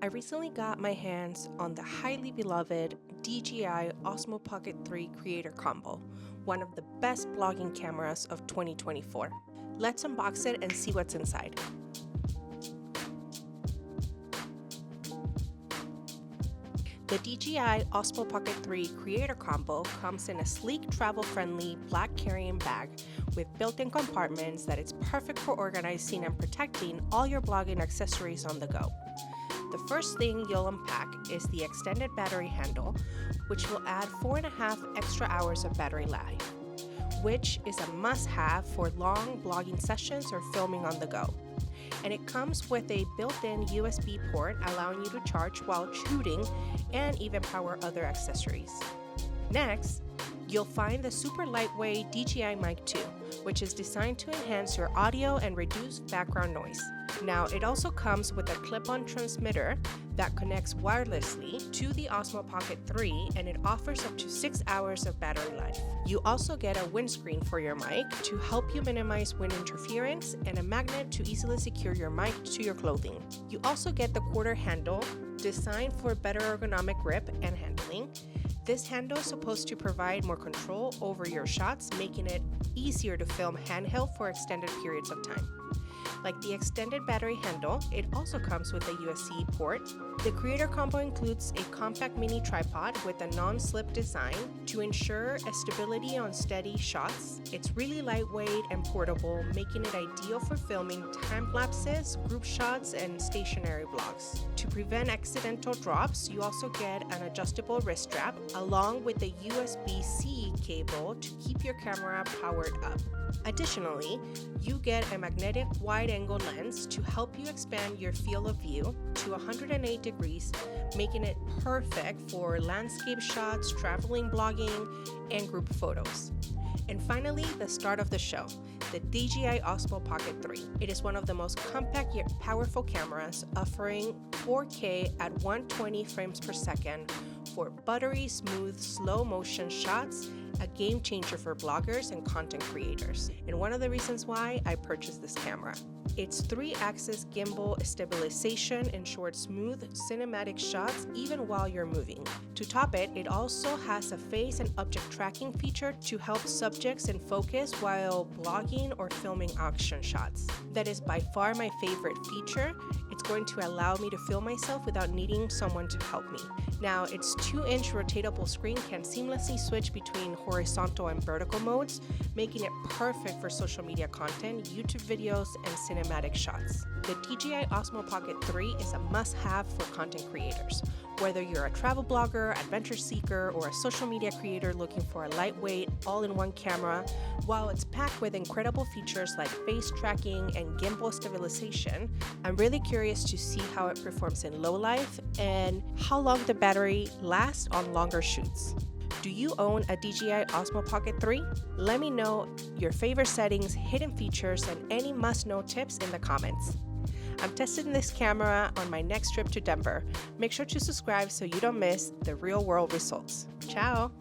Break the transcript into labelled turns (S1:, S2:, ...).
S1: I recently got my hands on the highly beloved DJI Osmo Pocket 3 Creator Combo, one of the best blogging cameras of 2024. Let's unbox it and see what's inside. The DJI Osmo Pocket 3 Creator Combo comes in a sleek, travel-friendly black carrying bag with built-in compartments that is perfect for organizing and protecting all your blogging accessories on the go. The first thing you'll unpack is the extended battery handle, which will add 4.5 extra hours of battery life, which is a must-have for long blogging sessions or filming on the go. And it comes with a built-in USB port allowing you to charge while shooting and even power other accessories. Next, you'll find the super lightweight DJI Mic 2, which is designed to enhance your audio and reduce background noise. Now, it also comes with a clip-on transmitter that connects wirelessly to the Osmo Pocket 3, and it offers up to 6 hours of battery life. You also get a windscreen for your mic to help you minimize wind interference and a magnet to easily secure your mic to your clothing. You also get the quarter handle designed for better ergonomic grip and handling. This handle is supposed to provide more control over your shots, making it easier to film handheld for extended periods of time. Like the extended battery handle, it also comes with a USB port. The Creator Combo includes a compact mini tripod with a non-slip design to ensure stability on steady shots. It's really lightweight and portable, making it ideal for filming time lapses, group shots, and stationary vlogs. To prevent accidental drops, you also get an adjustable wrist strap along with a USB-C cable to keep your camera powered up. Additionally, you get a magnetic wide-angle lens to help you expand your field of view to 108 degrees, making it perfect for landscape shots, traveling, blogging, and group photos. And finally, the start of the show, the DJI Osmo Pocket 3. It is one of the most compact yet powerful cameras, offering 4K at 120 frames per second for buttery, smooth, slow-motion shots, a game changer for bloggers and content creators, and one of the reasons why I purchased this camera. Its 3-axis gimbal stabilization ensures smooth cinematic shots even while you're moving. To top it, it also has a face and object tracking feature to help subjects in focus while blogging or filming action shots. That is by far my favorite feature. It's going to allow me to film myself without needing someone to help me. Now, its 2-inch rotatable screen can seamlessly switch between horizontal and vertical modes, making it perfect for social media content, YouTube videos, and cinematic shots. The DJI Osmo Pocket 3 is a must-have for content creators. Whether you're a travel blogger, adventure seeker, or a social media creator looking for a lightweight, all-in-one camera, while it's packed with incredible features like face tracking and gimbal stabilization, I'm really curious to see how it performs in low life and how long the battery lasts on longer shoots. Do you own a DJI Osmo Pocket 3? Let me know your favorite settings, hidden features, and any must-know tips in the comments. I'm testing this camera on my next trip to Denver. Make sure to subscribe so you don't miss the real-world results. Ciao!